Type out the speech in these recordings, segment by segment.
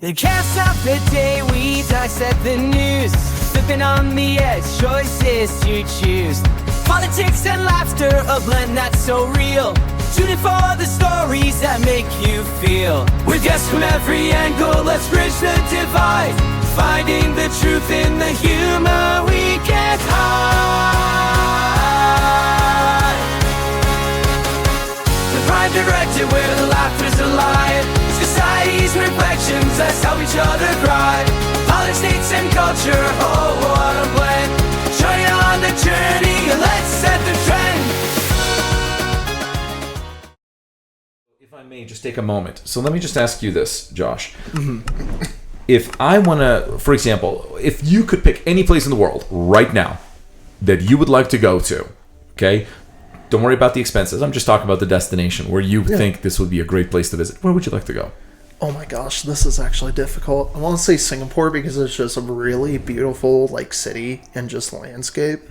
It can't stop the day we dissect the news, flipping on the edge, choices to choose. Politics and laughter, a blend that's so real. Tuning for the stories that make you feel. With guests from every angle, let's bridge the divide. Finding the truth in the humor we can't hide. The Prime Directive, where the laughter's alive. Society's reflections, let's help each other cry. Politics and culture, oh what a blend. Join in on the journey, let's set the trend. If I may just take a moment. So let me just ask you this, Josh. If I want to, for example, if you could pick any place in the world right now that you would like to go to, okay? Don't worry about the expenses. I'm just talking about the destination where you think this would be a great place to visit. Where would you like to go? Oh my gosh, this is actually difficult. I want to say Singapore because it's just a really beautiful like city and just landscape.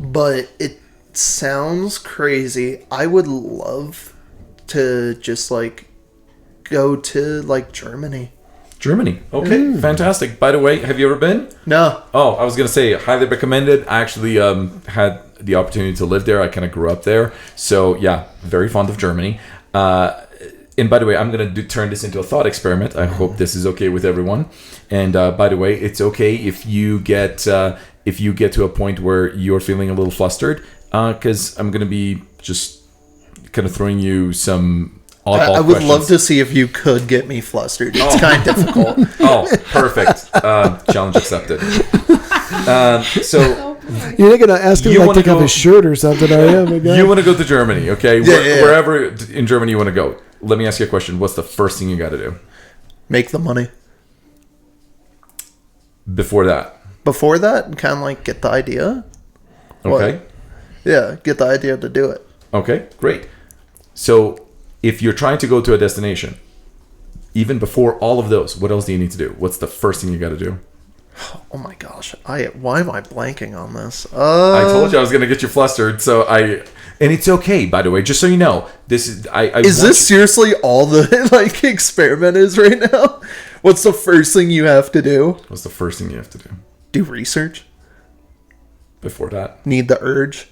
But it sounds crazy. I would love to just like go to like Germany. Germany. Okay, fantastic. By the way, have you ever been? No. Oh, I was going to say, highly recommended. I actually had the opportunity to live there. I kind of grew up there. So, yeah, very fond of Germany. And by the way, I'm going to turn this into a thought experiment. I hope this is okay with everyone. And by the way, it's okay if you get to a point where you're feeling a little flustered, because I'm going to be just kind of throwing you some I would love to see if you could get me flustered. It's kind of difficult. Oh, perfect. Challenge accepted. So you're not gonna ask him you like wanna take off his shirt or something, are you? My God. You want to go to Germany, okay? Yeah. Wherever in Germany you want to go. Let me ask you a question. What's the first thing you got to do? Make the money. Before that? Before that, kind of like get the idea. Okay. What? Yeah, get the idea to do it. Okay, great. So if you're trying to go to a destination, even before all of those, what else do you need to do? What's the first thing you got to do? Oh my gosh. Why am I blanking on this? I told you I was going to get you flustered, and it's okay, by the way, just so you know. This is Is this seriously all the like experiment is right now? What's the first thing you have to do? What's the first thing you have to do? Do research. Before that? Need the urge.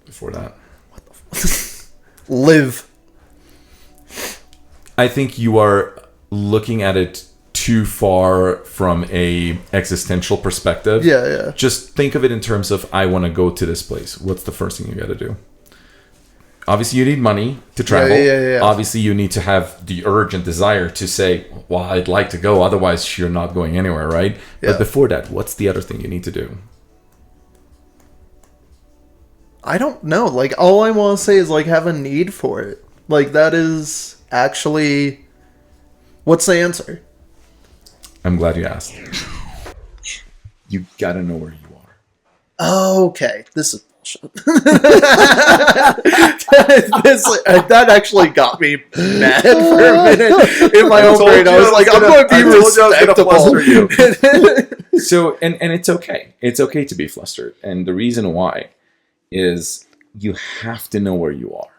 Before that? What the live. I think you are looking at it too far from a existential perspective. Yeah. Just think of it in terms of, I want to go to this place. What's the first thing you got to do? Obviously, you need money to travel. Yeah. Obviously, you need to have the urge and desire to say, well, I'd like to go. Otherwise, you're not going anywhere, right? Yeah. But before that, what's the other thing you need to do? I don't know. Like, all I want to say is, like, have a need for it. Like, that is actually... What's the answer? I'm glad you asked. You gotta know where you are. Okay. This is bullshit. That actually got me mad for a minute in my own brain. I was like, I'm going to be respectable. So, and it's okay. It's okay to be flustered. And the reason why is you have to know where you are.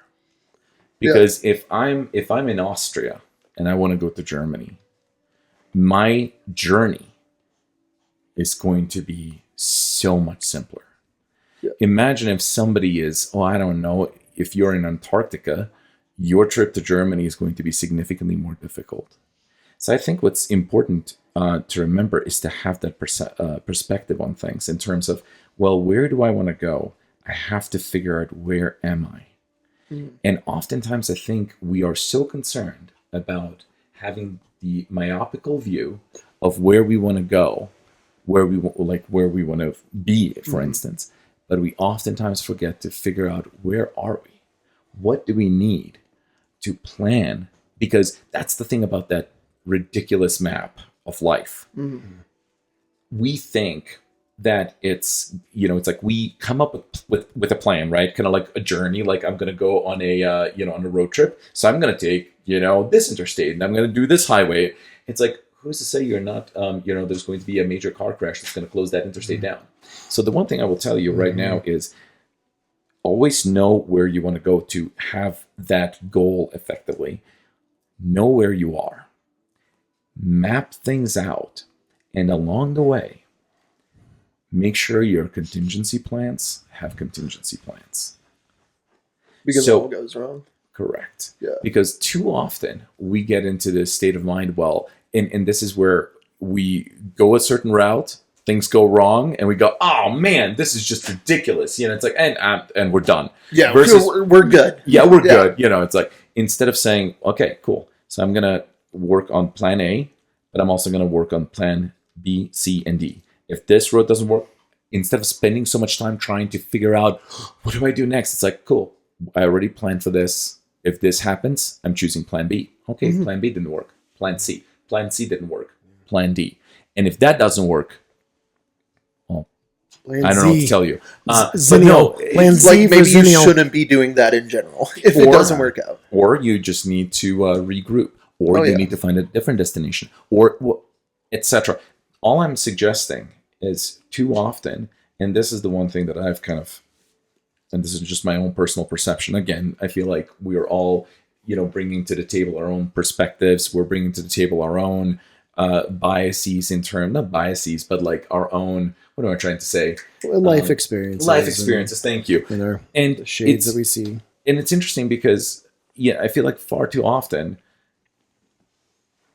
Because if I'm in Austria and I want to go to Germany, my journey is going to be so much simpler. Yeah. Imagine if somebody is, I don't know, if you're in Antarctica, your trip to Germany is going to be significantly more difficult. So I think what's important to remember is to have that perspective on things in terms of, well, where do I want to go? I have to figure out, where am I? And oftentimes I think we are so concerned about having the myopical view of where we want to go, where we want to be, for instance, but we oftentimes forget to figure out, where are we? What do we need to plan? Because that's the thing about that ridiculous map of life. We think that it's like we come up with a plan, right? Kind of like a journey. Like, I'm going to go on a on a road trip, so I'm going to take this interstate, and I'm going to do this highway. It's like, who's to say you're not there's going to be a major car crash that's going to close that interstate down? So the one thing I will tell you right now is, always know where you want to go to have that goal effectively. Know where you are. map things out, and along the way, make sure your contingency plans have contingency plans. Because So- all goes wrong. Correct. Yeah. Because too often we get into this state of mind, well, and this is where we go a certain route, things go wrong, and we go, oh man, this is just ridiculous. It's like, and we're done. Yeah, Versus- we're good. Yeah, we're good. It's like, instead of saying, okay, cool. So I'm going to work on plan A, but I'm also going to work on plan B, C, and D. If this road doesn't work, instead of spending so much time trying to figure out, what do I do next? It's like, cool. I already planned for this. If this happens, I'm choosing plan B. Okay, plan B didn't work. Plan C. Plan C didn't work. Plan D. And if that doesn't work, well, Plan I don't know what Z. to tell you. But Zennial. no, Plan Z Like for maybe you Zennial. shouldn't be doing that in general if it Or- doesn't work out. or you just need to regroup, or Oh, you yeah. need to find a different destination, or etc. All I'm suggesting is too often, and this is the one thing that I've kind of, and this is just my own personal perception. Again, I feel like we are all, bringing to the table our own perspectives. We're bringing to the table our own biases not biases, but like our own, what am I trying to say? Life experiences. Life experiences. Thank you. And The shades it's- that we see. And it's interesting because, I feel like far too often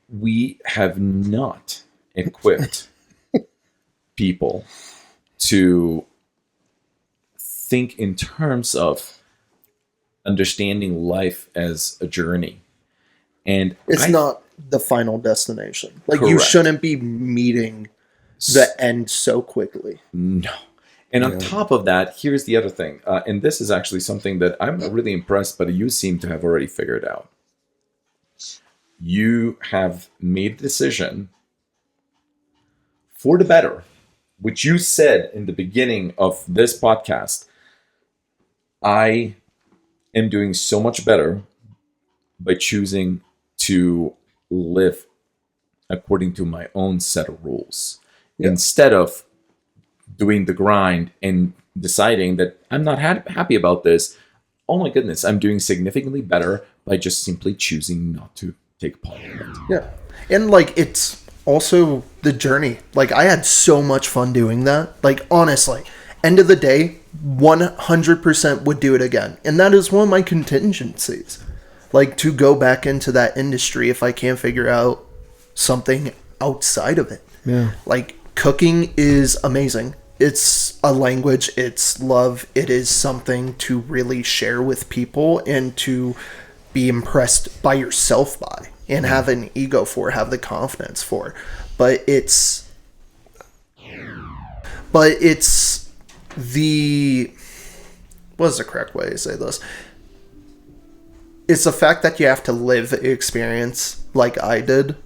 we have not equipped people to think in terms of understanding life as a journey. And It's not the final destination. Like you Correct. shouldn't be meeting the end so quickly. No. And on top of that, here's the other thing. And this is actually something that I'm really impressed, but you seem to have already figured out. You have made a decision for the better, which you said in the beginning of this podcast. I am doing so much better by choosing to live according to my own set of rules instead of doing the grind and deciding that I'm not happy about this. Oh my goodness, I'm doing significantly better by just simply choosing not to take part in it. Yeah. And like it's also the journey. Like I had so much fun doing that. Like honestly, end of the day, 100% would do it again. And that is one of my contingencies. Like to go back into that industry if I can't figure out something outside of it. Yeah. Like cooking is amazing. It's a language, it's love, it is something to really share with people and to be impressed by yourself by and have an ego for, have the confidence for. But it's the, what is the correct way to say this? It's the fact that you have to live the experience like I did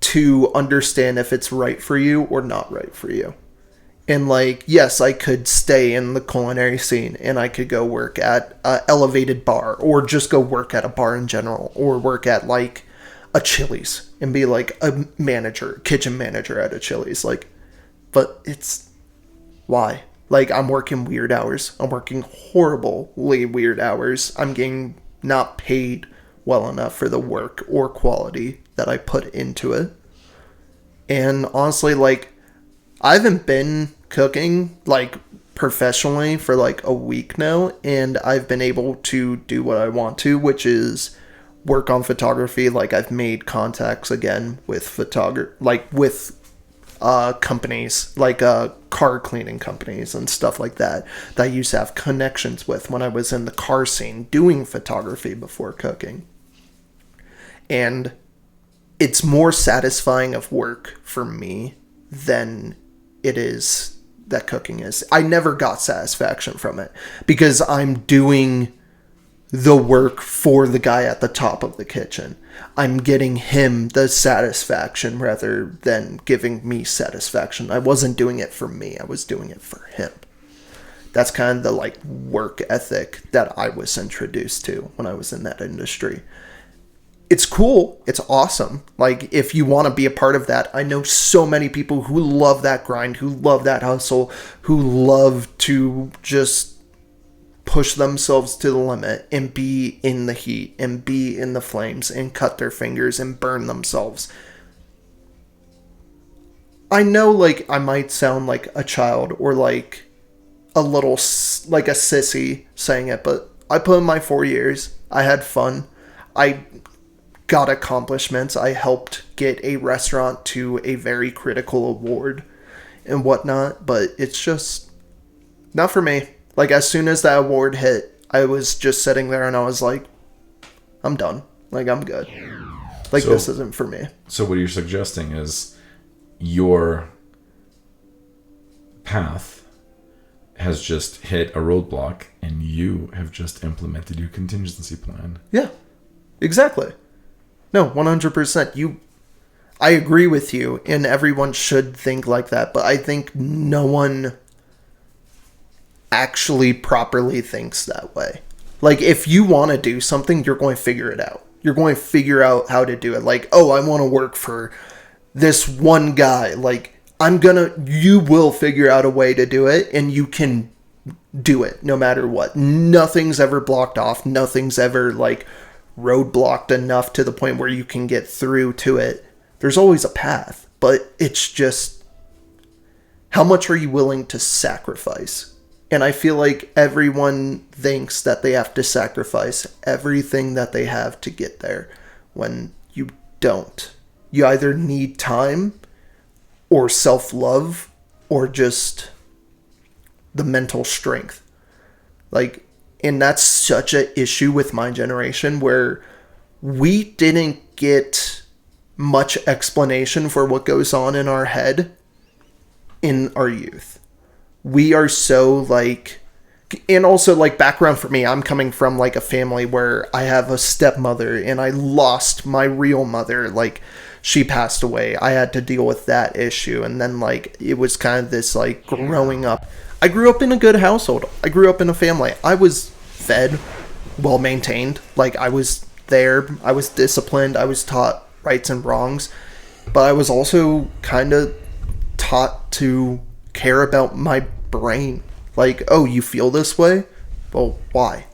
to understand if it's right for you or not right for you. And like, yes, I could stay in the culinary scene and I could go work at an elevated bar or just go work at a bar in general or work at like a Chili's and be like a manager, kitchen manager at a Chili's. Like, but it's why? Like I'm working weird hours. I'm working horribly weird hours. I'm getting not paid well enough for the work or quality that I put into it. And honestly, like, I haven't been cooking, like, professionally for, like, a week now. And I've been able to do what I want to, which is work on photography. Like, I've made contacts again with with companies, like car cleaning companies and stuff like that I used to have connections with when I was in the car scene doing photography before cooking. And it's more satisfying of work for me than it is that cooking is. I never got satisfaction from it because I'm doing the work for the guy at the top of the kitchen. I'm getting him the satisfaction rather than giving me satisfaction. I wasn't doing it for me. I was doing it for him. That's kind of the like work ethic that I was introduced to when I was in that industry. It's cool. It's awesome. Like, if you want to be a part of that, I know so many people who love that grind, who love that hustle, who love to just push themselves to the limit and be in the heat and be in the flames and cut their fingers and burn themselves. I know, like, I might sound like a child or like a little, like a sissy saying it, but I put in my 4 years. I had fun. I got accomplishments. I helped get a restaurant to a very critical award and whatnot, but it's just not for me. Like, as soon as that award hit, I was just sitting there and I was like, I'm done. Like, I'm good. Like, this isn't for me. So what you're suggesting is your path has just hit a roadblock and you have just implemented your contingency plan. Yeah, exactly. No, 100%. I agree with you, and everyone should think like that, but I think no one actually properly thinks that way. Like, if you want to do something, you're going to figure it out. You're going to figure out how to do it. Like, oh, I want to work for this one guy. Like, you will figure out a way to do it, and you can do it no matter what. Nothing's ever blocked off. Nothing's ever, like, roadblocked enough to the point where you can get through to it. There's always a path, but it's just, how much are you willing to sacrifice? And I feel like everyone thinks that they have to sacrifice everything that they have to get there, when you don't. You either need time or self-love or just the mental strength. Like, and that's such an issue with my generation, where we didn't get much explanation for what goes on in our head in our youth. We are so, like, and also, like, background for me, I'm coming from, like, a family where I have a stepmother and I lost my real mother. Like, she passed away. I had to deal with that issue. And then, like, it was kind of this, like, growing up. I grew up in a good household. I grew up in a family. I was fed, well maintained. Like, I was there. I was disciplined. I was taught rights and wrongs. But I was also kind of taught to care about my brain. Like, oh, you feel this way? Well, why?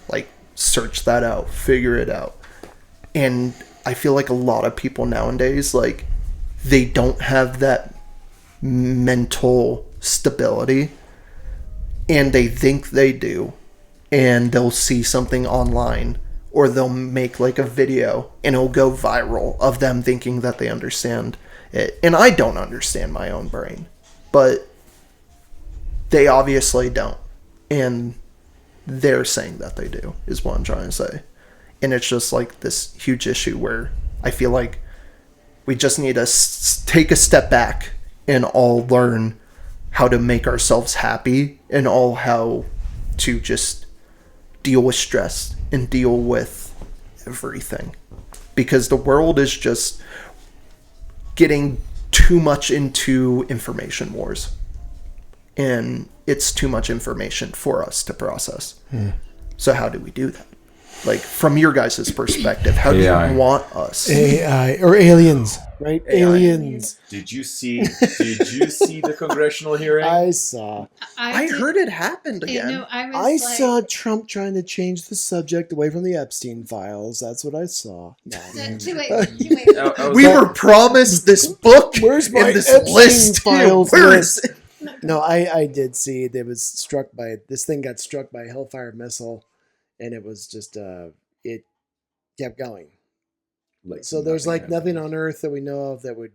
Like, search that out. Figure it out. And I feel like a lot of people nowadays, like, they don't have that mental stability, and they think they do, and they'll see something online, or they'll make, like, a video and it'll go viral of them thinking that they understand it. And I don't understand my own brain, but they obviously don't, and they're saying that they do, is what I'm trying to say. And it's just, like, this huge issue where I feel like we just need to take a step back and all learn how to make ourselves happy, and all how to just deal with stress and deal with everything. Because the world is just getting too much into information wars. And it's too much information for us to process. So how do we do that? Like, from your guys' perspective, how do you want us? AI or aliens, right? AI. Aliens. Did you see the congressional hearing? I saw. I heard it happened again. You know, I saw Trump trying to change the subject away from the Epstein files. That's what I saw. No. We were promised this book. Where's my and this Epstein list? files Where list? is it? No, I did see it was struck by, this thing got struck by a Hellfire missile, and it was just it kept going. Like, So there's like nothing on Earth that we know of that would,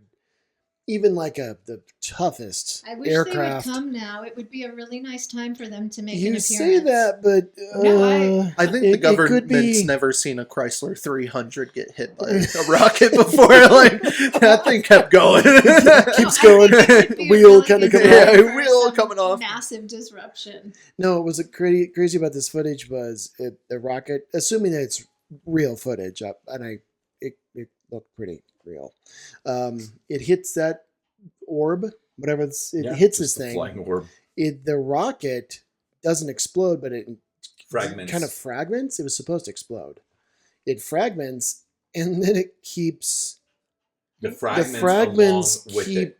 even like the toughest I wish aircraft. they would come now. It would be a really nice time for them to make an You appearance. say that, but No, I think it the government's could be- never seen a Chrysler 300 get hit by a rocket before. Like, that thing kept going. keeps No, going. I think it would be a Wheel really kinda good coming time off. for Yeah, wheel some coming off. Massive disruption. No, it was crazy about this footage was the rocket, assuming that it's real footage, and it looked pretty real. It hits that orb, whatever it hits this thing. Flying orb. The rocket doesn't explode, but it Fragments. kind of fragments. It was supposed to explode. It fragments, and then it keeps The fragments, fragments along with keep it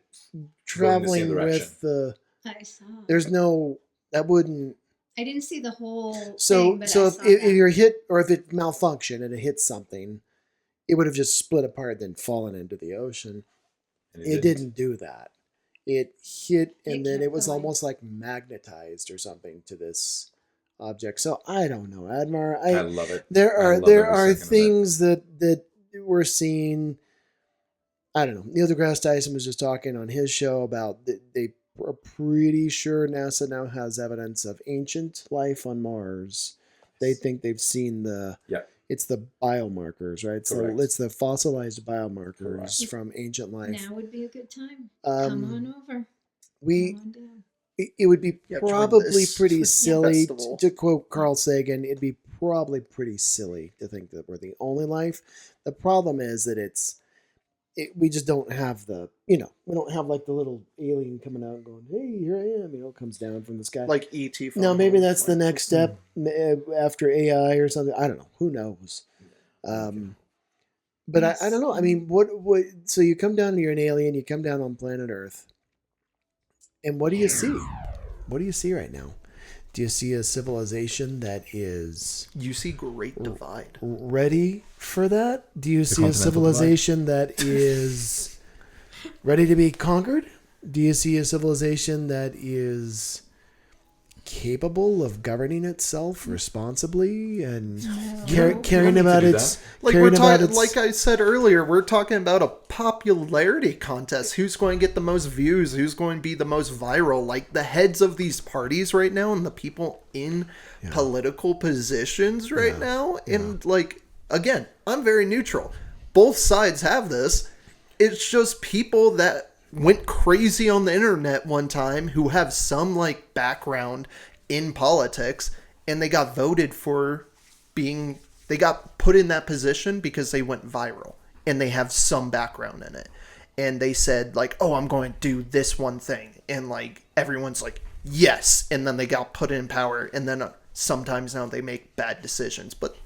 traveling going the same with the. I saw. There's no that wouldn't. I didn't see the whole So thing, but so I if, saw if that. you're hit or if it malfunctioned and it hit something, it would have just split apart then fallen into the ocean. And It didn't do that. It hit and It then it kept was going. almost like magnetized or something to this object. So I don't know, Admar. I love it. There I are love there every are second of it. things that we're seeing. I don't know. Neil deGrasse Tyson was just talking on his show about they are pretty sure NASA now has evidence of ancient life on Mars. They think they've seen Yeah. it's the biomarkers, right? Correct. It's the fossilized biomarkers Correct. from ancient life. Now would be a good time. Come on over. We Come on down. it would be Yeah, join probably this pretty silly festival. to quote Carl Sagan. It'd be probably pretty silly to think that we're the only life. The problem is that we just don't have we don't have like the little alien coming out and going, hey, here I am, comes down from the sky. Like E.T. No, maybe phone, that's the like, next step after AI or something. I don't know. Who knows? But Yes. I don't know. I mean, what? So you come down, you're an alien. You come down on planet Earth, and what do you see? What do you see right now? Do you see a civilization that is You see Great Divide. ready for that? Do you see a continental civilization that is ready to be conquered? Do you see a civilization that is capable of governing itself responsibly and caring don't need about to do its Like caring we're about talking, its like I said earlier, we're talking about a popularity contest. Who's going to get the most views? Who's going to be the most viral? Like the heads of these parties right now, and the people in political positions right now. And like again, I'm very neutral. Both sides have this. It's just people that went crazy on the internet one time who have some like background in politics, and they got voted for they got put in that position because they went viral and they have some background in it. And they said like, oh, I'm going to do this one thing. And like, everyone's like, yes. And then they got put in power. And then sometimes now they make bad decisions, but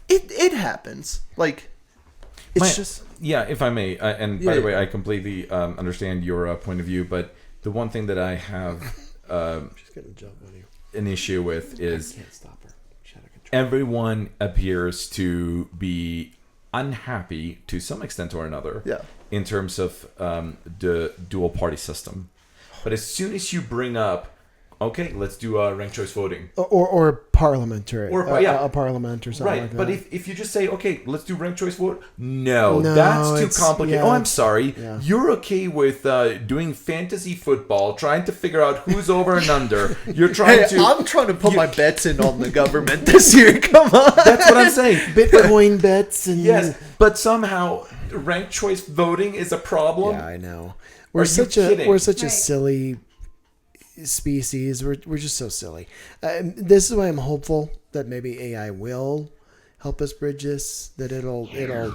it happens. Like, it's just, yeah, if I may, and by the way, I completely understand your point of view, but the one thing that I have she's getting a job on you. an issue with is Can't stop her. She's out of control. everyone appears to be unhappy to some extent or another in terms of the dual party system. But as soon as you bring up, okay, let's do ranked choice voting. Or parliamentary. Or, yeah. A parliament or something Right, like that. but if you just say, okay, let's do ranked choice vote, no, No, that's too it's- complicated. yeah, Oh, I'm sorry. yeah. You're okay with doing fantasy football, trying to figure out who's over and under. You're trying hey, to... I'm trying to put my bets in on the government this year. Come on. That's what I'm saying. Bitcoin bets and Yes, but somehow ranked choice voting is a problem. yeah, I know. Are you kidding? We're such a Right. silly species. We're just so silly. This is why I'm hopeful that maybe AI will help us bridge this. That it'll. Have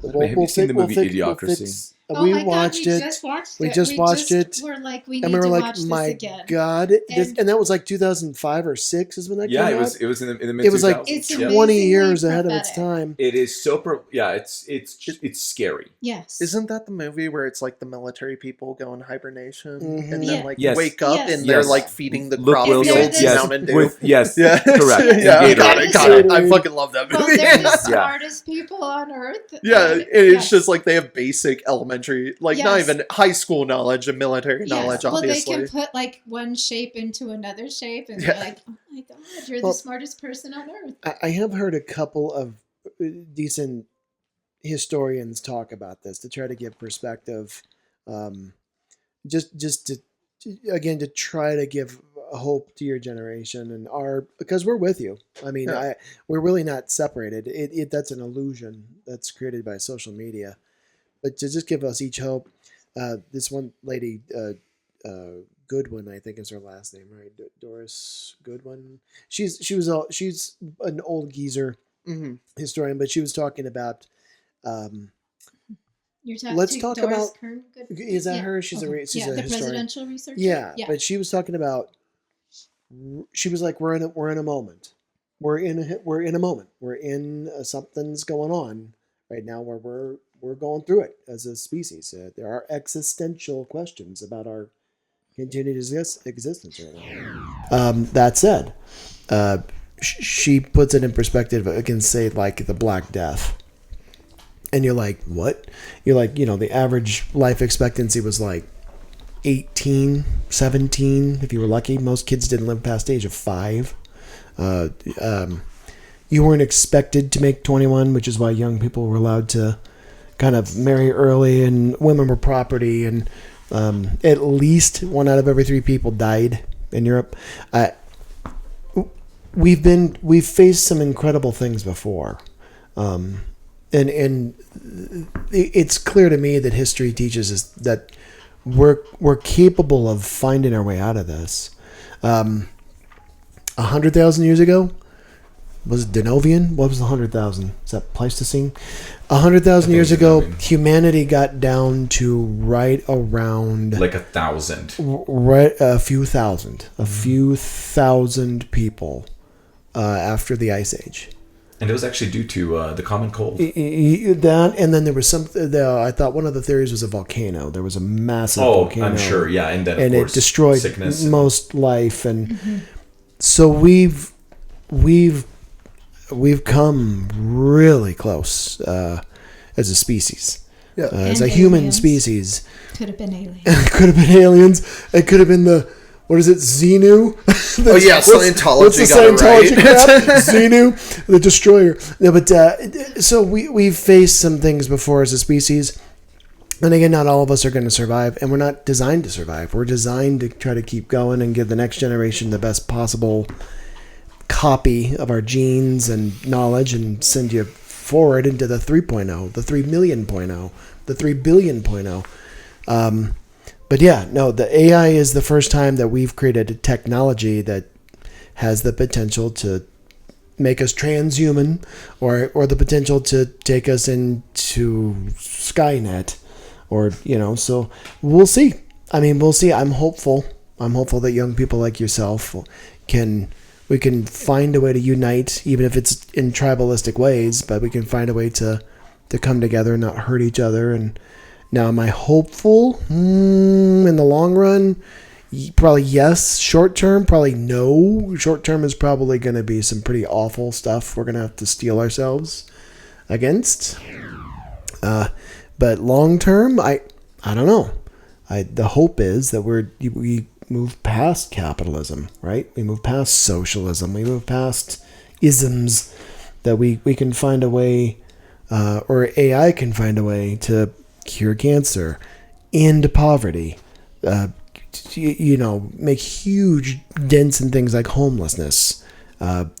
you seen the movie Idiocracy? Oh We my watched God, it. we just watched We it. just watched it. We're like, we need And we were to like, watch my this again. God. And that was like 2005 or 6 is when that Yeah, came it out. was in the mid It was like 2000s. It's Yeah. 20 amazingly years ahead of its prophetic. time. It is so... it's scary. Yes. Isn't that the movie where it's like the military people go in hibernation Mhm. and Yeah. then like Yes. wake up Yes. and they're Yes. like feeding the Luke crop Wilson, fields They're Mountain Dew? with yeah, correct. yeah, And got Gatorade. it. I fucking love that Well, movie. they're the Yeah. smartest people on earth. Yeah, and- and it's yes. just like they have basic elementary, like not Yes. even high school knowledge and military Yes. knowledge, Well, obviously. they can put like one shape into another shape, and Yeah. they're like, "Oh my God, you're Well, the smartest person on earth." I have heard a couple of decent historians talk about this to try to give perspective, just to again to try to give hope to your generation and because we're with you. I mean, Yeah. we're really not separated. That's an illusion that's created by social media, but to just give us each hope. This one lady, Goodwin, I think is her last name, right? Doris Goodwin. She's an old geezer hmm historian, but she was talking about. You're talking. Let's talk Doris about- Kern, good, Is that her? She's okay. she's yeah, a the historian. presidential researcher. Yeah, but she was talking about. She was like, we're in a moment. We're in a moment. We're in something's going on right now where we're going through it as a species. There are existential questions about our continue to existence right now. That said, she puts it in perspective against, say, like the Black Death. And you're like, what? You're like, the average life expectancy was like 18, 17, if you were lucky. Most kids didn't live past the age of 5. You weren't expected to make 21, which is why young people were allowed to kind of marry early, and women were property, and at least 1 out of every 3 people died in Europe. We've faced some incredible things before. And it's clear to me that history teaches us that we're capable of finding our way out of this. 100,000 years ago, was it Denovian? What was the 100,000? Is that Pleistocene? 100,000 years ago, humanity got down to right around like 1,000, right a few thousand people after the Ice Age. And it was actually due to the common cold. That, and then there was I thought one of the theories was a volcano. There was a massive volcano. I'm sure, yeah. And then, of course, it destroyed sickness most life. And so we've come really close as a species. Yeah. As a And human aliens. species. Could have been aliens. It could have been aliens. It could have been what is it, Xenu? Oh yeah, Scientology. What's the got Scientology it right. crap? Xenu, the destroyer. No, but so we've faced some things before as a species, and again, not all of us are going to survive, and we're not designed to survive. We're designed to try to keep going and give the next generation the best possible copy of our genes and knowledge, and send you forward into the 3.0, the 3 million.0, the 3 billion.0. But yeah, no, the AI is the first time that we've created a technology that has the potential to make us transhuman, or the potential to take us into Skynet, or so we'll see. I mean, we'll see. I'm hopeful that young people like yourself we can find a way to unite, even if it's in tribalistic ways, but we can find a way to come together and not hurt each other. And now, am I hopeful? In the long run, probably yes. Short term, probably no. Short term is probably going to be some pretty awful stuff we're going to have to steel ourselves against. But long term, I don't know. The hope is that we move past capitalism, right? We move past socialism. We move past isms, that we can find a way, or AI can find a way to cure cancer, end poverty, make huge dents in things like homelessness,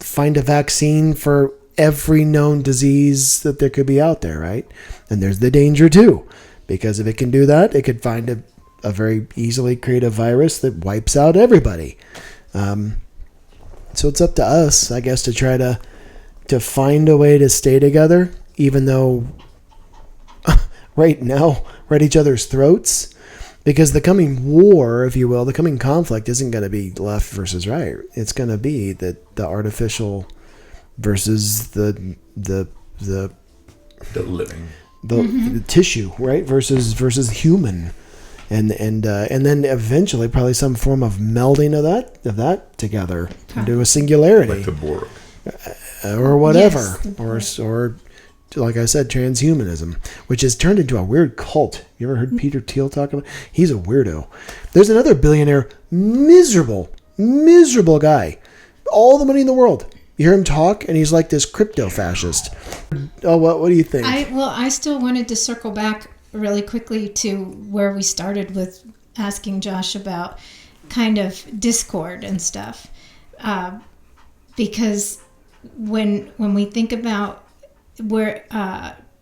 find a vaccine for every known disease that there could be out there, right? And there's the danger too, because if it can do that, it could find a very easily create a virus that wipes out everybody. So it's up to us, I guess, to try to find a way to stay together, even though right now we're at each other's throats, because the coming war, if you will, the coming conflict isn't going to be left versus right. It's going to be the artificial versus the living, the tissue, right, versus human, and then eventually probably some form of melding of that together into a singularity, like the Borg, or whatever, Yes, or like I said, transhumanism, which has turned into a weird cult. You ever heard Peter Thiel talk about? He's a weirdo. There's another billionaire, miserable guy, all the money in the world. You hear him talk, and he's like this crypto fascist. Oh, what do you think? I still wanted to circle back really quickly to where we started with asking Josh about kind of Discord and stuff, because when we think about where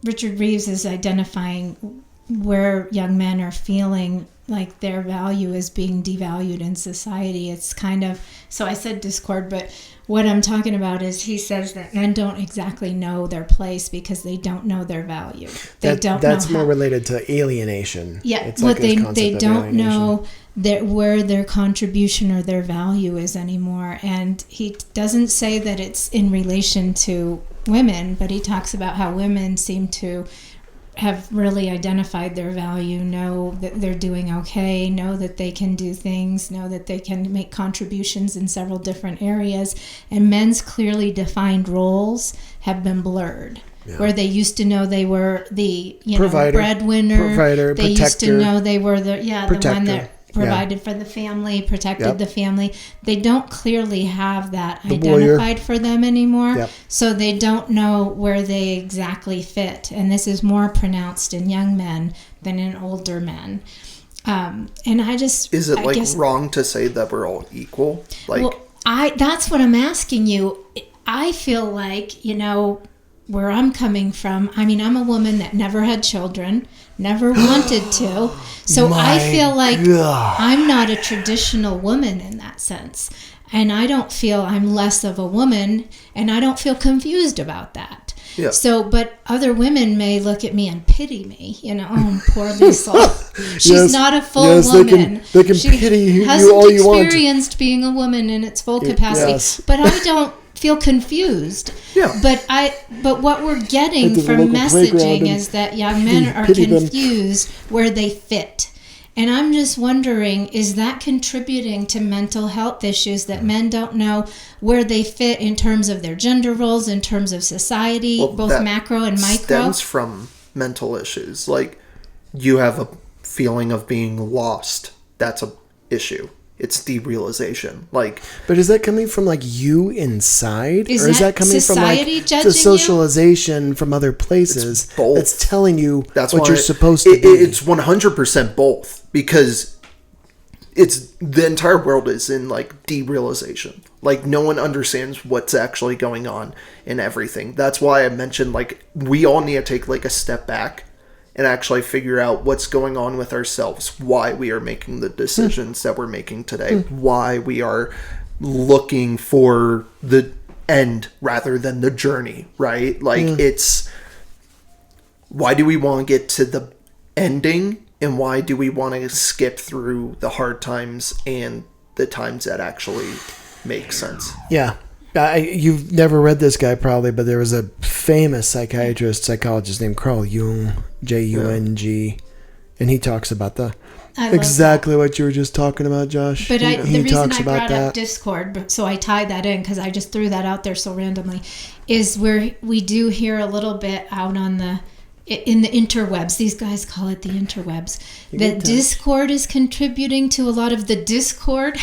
Richard Reeves is identifying where young men are feeling like their value is being devalued in society, it's kind of, so I said Discord, but what I'm talking about is he says that men don't exactly know their place because they don't know their value. That's more related to alienation. Yeah, it's what like this concept they of don't alienation. know where their contribution or their value is anymore. And he doesn't say that it's in relation to women, but he talks about how women seem to have really identified their value, know that they're doing okay, know that they can do things, know that they can make contributions in several different areas. And men's clearly defined roles have been blurred. Yeah. Where they used to know they were the breadwinner, provider, they protector, used to know they were the one that provided for the family, protected the family. They don't clearly have that identified for them anymore. Yep. So they don't know where they exactly fit. And this is more pronounced in young men than in older men. And I just... Is it wrong to say that we're all equal? That's what I'm asking you. I feel like, where I'm coming from, I'm a woman that never had children, never wanted to. So I feel like I'm not a traditional woman in that sense. And I don't feel I'm less of a woman, and I don't feel confused about that. Yeah. So, but other women may look at me and pity me, oh, poor Liesl. She's not a full woman. They can pity you all you want. Hasn't experienced being a woman in its full capacity. Yes. But I don't feel confused. Yeah. But what we're getting from messaging is that young men are confused where they fit. And I'm just wondering, is that contributing to mental health issues that men don't know where they fit in terms of their gender roles, in terms of society, both macro and micro? Stems from mental issues. Like, you have a feeling of being lost. That's a issue. It's derealization. But is that coming from you inside, or is that coming from the socialization from other places? It's both. That's telling you what you're supposed to be. It's 100% both, because the entire world is in derealization. No one understands what's actually going on in everything. That's why I mentioned we all need to take a step back and actually figure out what's going on with ourselves, why we are making the decisions that we're making today, why we are looking for the end rather than the journey, right? It's, why do we want to get to the ending, and why do we want to skip through the hard times and the times that actually make sense? Yeah. You've never read this guy probably, but there was a famous psychologist named Carl Jung, Jung, and he talks about exactly what you were just talking about, Josh. But the reason I brought up Discord, so I tied that in because I just threw that out there so randomly, is where we do hear a little bit out in the interwebs. These guys call it the interwebs. That Discord is contributing to a lot of the discord.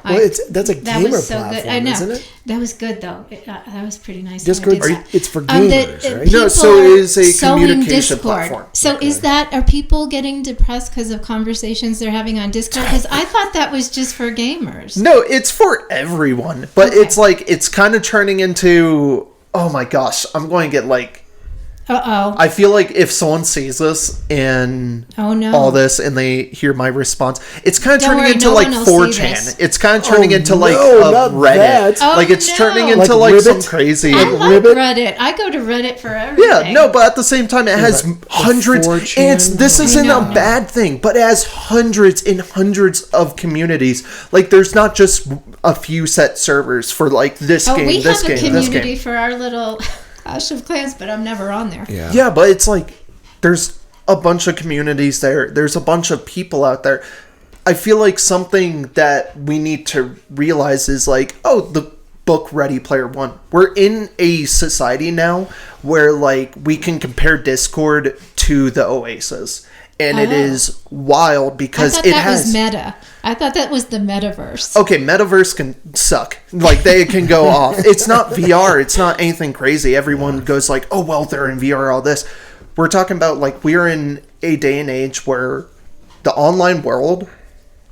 Well, that's a gamer platform, I know. Isn't it? That was good, though. That was pretty nice. Discord, it's for gamers, right? No, so it is a communication platform. So are people getting depressed because of conversations they're having on Discord? Because I thought that was just for gamers. No, it's for everyone. But it's it's kind of turning into, oh my gosh, I'm going to get I feel like if someone sees this and all this and they hear my response, it's kind of turning into 4chan. It's kind of turning into Reddit. It's turning into some crazy. I love Reddit. I go to Reddit for everything. Yeah, no, but at the same time, it has hundreds. And this isn't a bad thing, but it has hundreds and hundreds of communities. There's not just a few set servers for this game, this game, this game. We have a community for our little Clash of Clans, but I'm never on there. Yeah, but it's there's a bunch of communities there. There's a bunch of people out there. I feel like something that we need to realize is the book Ready Player One. We're in a society now where we can compare Discord to the Oasis. And it is wild because it has... was meta. I thought that was the metaverse. Okay, metaverse can suck. They can go off. It's not VR. It's not anything crazy. Everyone goes oh, well, they're in VR, all this. We're talking about we're in a day and age where the online world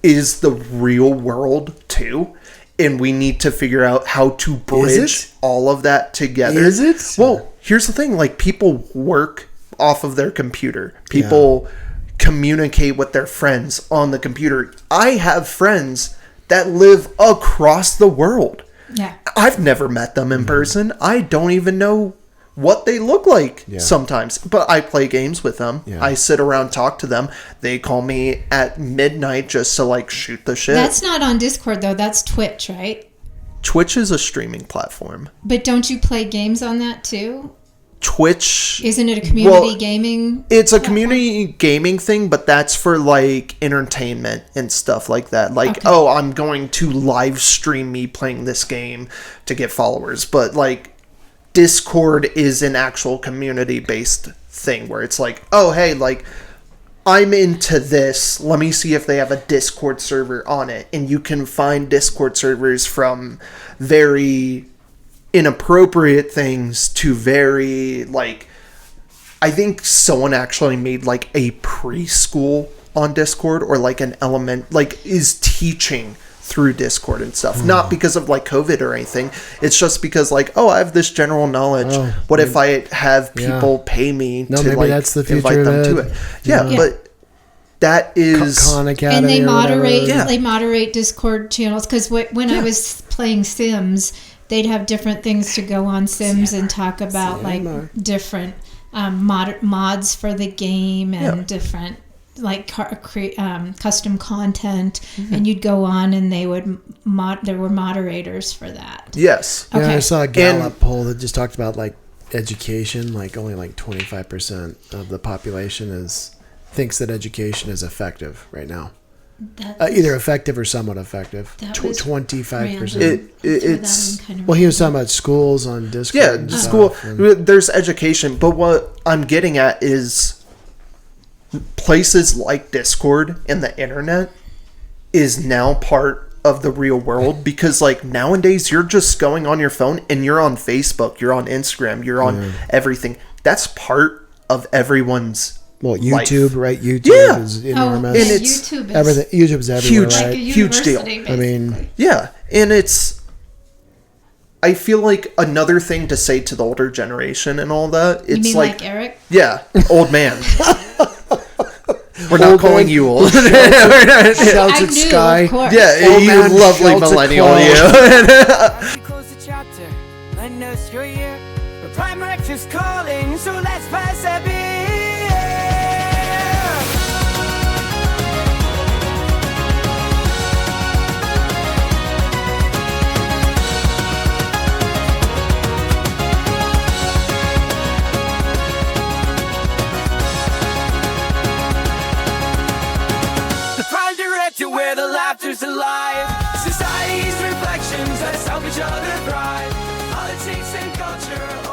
is the real world too. And we need to figure out how to bridge all of that together. Is it? Well, here's the thing. People work off of their computer. People... communicate with their friends on the computer. I have friends that live across the world. Yeah. I've never met them in person. I don't even know what they look like sometimes. But I play games with them. Yeah. I sit around, talk to them. They call me at midnight just to shoot the shit. That's not on Discord though. That's Twitch, right? Twitch is a streaming platform. But don't you play games on that too? Twitch. Isn't it a community gaming? It's a community gaming thing, but that's for like entertainment and stuff like that. Like, oh, I'm going to live stream me playing this game to get followers. But like Discord is an actual community based thing where it's like, oh, hey, like I'm into this. Let me see if they have a Discord server on it. And you can find Discord servers from very inappropriate things to very, like, I think someone actually made like a preschool on Discord, or like an element, like is teaching through Discord and stuff. Not because of like COVID or anything. It's just because like, oh, I have this general knowledge. What if I have people pay me to like that's the future invite them to it? Yeah, but that is Khan Academy, and they or moderate. whatever. They moderate Discord channels because when I was playing Sims, they'd have different things to go on Sims and talk about like different mods for the game and different like custom content, and you'd go on and they would there were moderators for that. Yes. Yeah, I saw a Gallup poll that just talked about like education. Like only like 25% of the population thinks that education is effective right now. Either effective or somewhat effective. 25%. It's well, he was talking about schools on Discord. Yeah, school. There's education, but what I'm getting at is places like Discord and the internet is now part of the real world, because like nowadays you're just going on your phone and you're on Facebook, you're on Instagram, you're on everything. That's part of everyone's YouTube, life. Right? YouTube is enormous. And it's everything. YouTube's everywhere, huge, right? like huge deal. basically. I mean, Yeah, and I feel like another thing to say to the older generation and all that. It's You mean like Eric? Yeah, old man. We're not calling you old. shouts I at knew, Sky. of course. Yeah, Old you man lovely shouts at millennial. Claw. You. As we close the chapter, letting us your year. The Prime Directive's calling, so let's pass a beer. The Prime Directive, where the laughter's alive. Society's reflections, let's help each other thrive. Politics and culture.